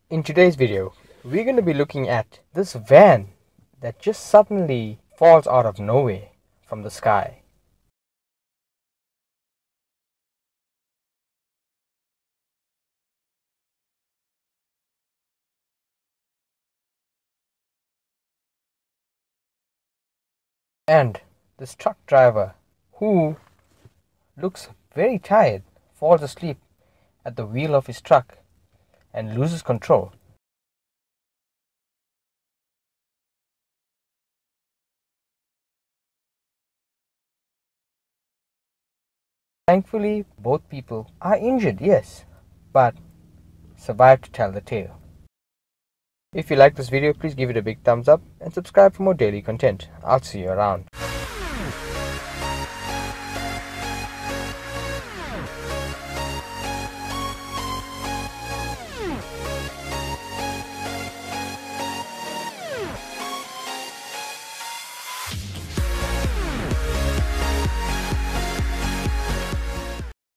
In today's video, we're going to be looking at this van that just suddenly falls out of nowhere from the sky. And this truck driver, who looks very tired, falls asleep at the wheel of his truck and loses control. Thankfully, both people are injured, yes, but survive to tell the tale. If you like this video, please give it a big thumbs up and subscribe for more daily content. I'll see you around.